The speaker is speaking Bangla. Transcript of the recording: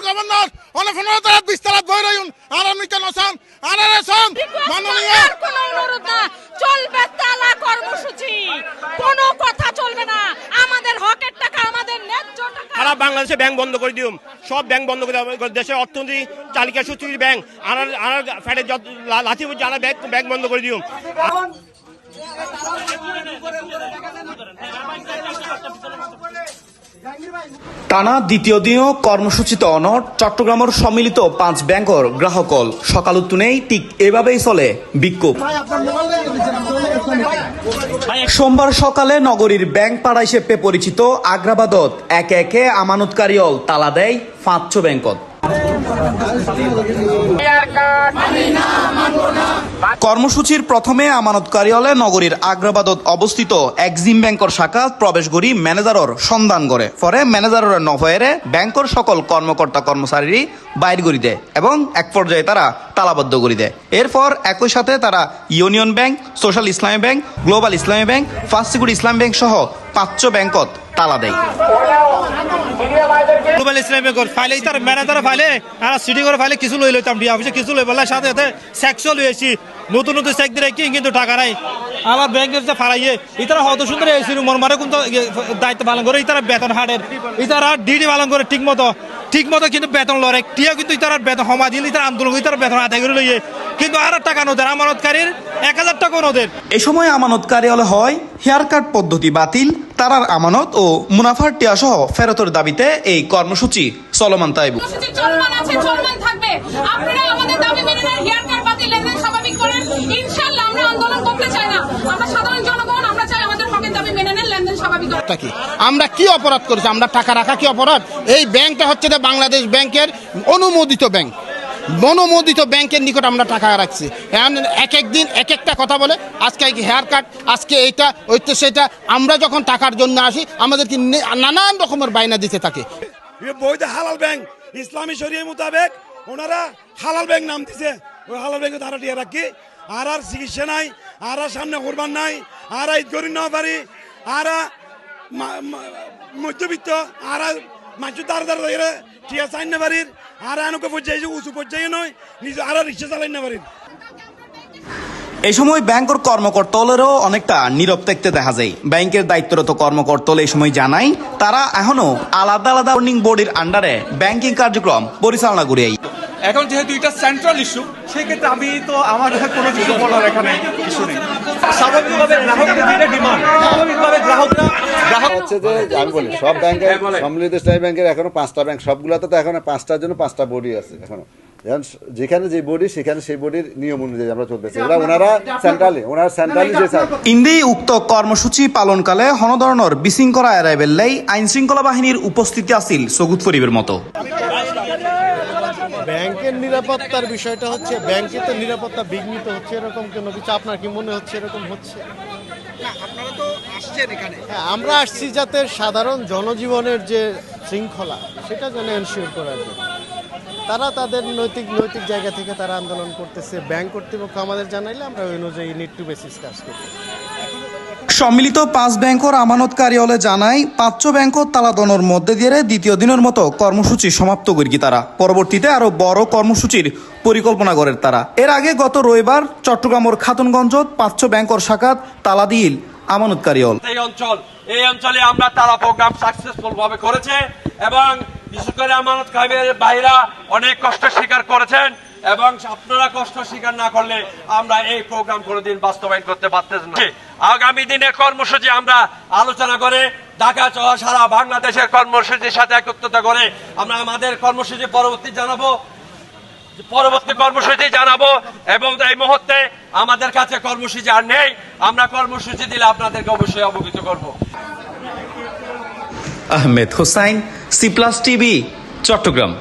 গভর্নর অনেক 15 তারিখ 20 তারিখ বই রইন আর আমি কেন সাম আর রেশন মাননীয় কোনো অনুরোধ না, চলবে তালা কর্মসূচি, কোনো কথা চলবে না। আমাদের হকের টাকা, আমাদের ন্যায্য টাকা। সারা বাংলাদেশে ব্যাংক বন্ধ করে দিউম, সব ব্যাংক বন্ধ করে দেওয়া, দেশের অর্থনীতি চালিকা সূচির ব্যাংক আর ফ্যাটের লাঠি যারা ব্যাংক বন্ধ করে দিউম। টানা দ্বিতীয় দিনও কর্মসূচিতে অনড় চট্টগ্রামের সম্মিলিত 5 ব্যাংকর গ্রাহকল। সকাল উত্তুনেই ঠিক এভাবেই চলে বিক্ষোভ। সোমবার সকালে নগরীর ব্যাংক পাড়া হিসেবে পরিচিত আগ্রাবাদত একে একে আমানতকারীল তালা দেয় 500 ব্যাংকত। কর্মসূচির প্রথমে আমানতকারী হলে নগরীর আগ্রাবাদত অবস্থিত এক্সিম ব্যাংকর শাখা প্রবেশ করি ম্যানেজারর সন্ধান করে। পরে ম্যানেজারের নভয়েরে ব্যাংকর সকল কর্মকর্তা কর্মচারী বাইর করে দেয় এবং এক পর্যায়ে তারা তালাবদ্ধ করে দেয়। এরপর একই সাথে তারা ইউনিয়ন ব্যাংক, সোশ্যাল ইসলামী ব্যাংক, গ্লোবাল ইসলামী ব্যাংক, ফার্স্ট সিকিউরিটি ইসলাম ব্যাংক সহ 500 ব্যাংকত তালা দেয়। গ্লোবাল ইসলামী ব্যাংক ফাইলে তার ম্যানেজার ফাইলে আর সিটি করে ফাইলে কিছু লই লইতাম ডিয়া অফিসে কিছু লই বলার সাথে সাথে সেক্সও লইছি, নতুন নতুন চেক দিয়ে কি কিন্তু টাকা নাই। আমার ব্যাংকের যে ফারাইয়ে ইতারা হত সুন্দর এসি রুমর মারে কিন্তু দায়িত্ব পালন করে, ইতারা বেতন হাটের, ইতারা ডিডি পালন করে ঠিক মতো কিন্তু বেতন লড়ে টিয়া কিন্তু ইতারা বেতন সমা দিল, ইতারা আন্দোলন ইতারা বেতন আদায় করে লইয়ে কিন্তু আর টাকা নদের আমানতকারীর 1000 টাকা নদের। এই সময় আমানতকারী হলে হয় হেয়ার কাট পদ্ধতি বাতিল, তারার আমানত ও মুনাফার টিয়া সহ ফেরতের দাবিতে এই কর্মসূচি চলমান তাইব। চলমান আছে, চলমান থাকবে। আপনারা আমাদের দাবি মেনে নেন, হেয়ার কাট বাতিল, লেনদেন স্বাভাবিক করেন। ইনশাআল্লাহ আমরা আন্দোলন করতে চাই না, আমরা সাধারণ জনগণ, আমরা চাই আমাদের হকের দাবি মেনে নেন, লেনদেন স্বাভাবিক করেন। আমরা কি অপরাধ করেছি? আমরা টাকা রাখা কি অপরাধ? এই ব্যাংকটা হচ্ছে যে বাংলাদেশ ব্যাংকের অনুমোদিত ব্যাংক, মনোমোদিত ব্যাংকের নিকট আমরা টাকা রাখছি। এক এক দিন এক একটা কথা বলে, আজকে হেয়ার কাট, আজকে এইটা ওইটা সেটা। আমরা যখন টাকার জন্য আসি আমাদেরকে নানান রকমের বায়না দিতে থাকে। বৈধ হালাল ব্যাংক ইসলামী শরীয়ত মোতাবেক ওনারা হালাল ব্যাংক নাম দিছে, ওই হালাল ব্যাংকে তারা টিয়া রাখি আর চিকিৎসা নাই, আর সামনে কোরবান নাই, আর ঈদ করি না পারি, আর মধ্যবিত্ত আর মানুষ তার দ্বারা টিয়া চাই না পারির, আর আনুকে পর্যায়ে উঁচু পর্যায়ে নয় নিজে আর রিক্সা চালাই না পারির। এই সময় ব্যাংকের কর্মকর্তাদেরও অনেকটা নীরব থাকতে দেখা যায়। ব্যাংকের দায়িত্বরত কর্মকর্তা এই সময় জানায় তারা এখনো আলাদা আলাদা আর্নিং বোর্ডের আন্ডারে ব্যাংকিং কার্যক্রম পরিচালনা করে। এখন যেহেতু এটা সেন্ট্রাল ইস্যু, সেক্ষেত্রে আমি তো আমার কোনো কিছু বলার এখানে কিছু নেই। স্বাভাবিকভাবে গ্রাহকদের ডিমান্ড, স্বাভাবিকভাবে গ্রাহক হচ্ছে যে আমি বলি সব ব্যাংকের সম্মিলিত ইসলামী ব্যাংকের এখনো 5টা ব্যাংক, সবগুলোতে তো এখন 5টার জন্য 5টা বডি আছে এখনো। যেখানে যে বডি সেখানে সেই বডির নিয়ম অনুযায়ী আমরা চলতেছি। ওনারা সেন্ট্রালি যে ইন্দি উক্ত কর্মসূচি পালনকালে কোনো ধরনের বিশৃঙ্খলা এড়াই বেললাই আইন শৃঙ্খলা বাহিনীর উপস্থিতি আছিল সগুত পরিবের মতো। ব্যাংকের নিরাপত্তার বিষয়টা হচ্ছে, ব্যাংকের তো নিরাপত্তা বিঘ্নিত হচ্ছে এরকম কোনো কিছু আপনার কি মনে হচ্ছে এরকম হচ্ছে? হ্যাঁ, আমরা আসছি যাতে সাধারণ জনজীবনের যে শৃঙ্খলা সেটা যেন এনশিওর করার জন্য। তারা তাদের নৈতিক জায়গা থেকে তারা আন্দোলন করতেছে। ব্যাংক কর্তৃপক্ষ আমাদের জানাইলে আমরা ওই অনুযায়ী নিড টু বেসিস কাজ করি। সম্মিলিত 5 ব্যাংকর আমানতকারী হলে জানায় 500 ব্যাংকর তালাদনের মধ্যে দিয়ে দ্বিতীয় দিনের মতো কর্মসূচি সমাপ্ত করি তারা। পরবর্তীতে আরো বড় কর্মসূচির পরিকল্পনা করেন তারা। এর আগে গত রবিবার চট্টগ্রামের খাতুনগঞ্জত 500 ব্যাংকর শাখাত তালা দিল আমানতকারী হল। এই অঞ্চলে আমরা তালা প্রোগ্রাম সাকসেসফুল ভাবে করেছে এবং বিশেষ করে আমানতকারীদের বাইরা অনেক কষ্ট স্বীকার করেছেন এবং আপনারা কষ্ট স্বীকার না করলে আমরা এই প্রোগ্রাম কোনোদিন বাস্তবায়ন করতে পারতেন না। আগামী দিনের কর্মসূচি আমরা আলোচনা করে ঢাকা সহ সারা বাংলাদেশের কর্মসূচির সাথে একত্রিত করে আমরা আমাদের কর্মসূচি পরবর্তী কর্মসূচি জানাবো এবং এই মুহূর্তে আমাদের কাছে কর্মসূচি আর নেই। আমরা কর্মসূচি দিলে আপনাদেরকে অবশ্যই অবগত করব। আহমেদ হোসাইন, সি+ টিভি, চট্টগ্রাম।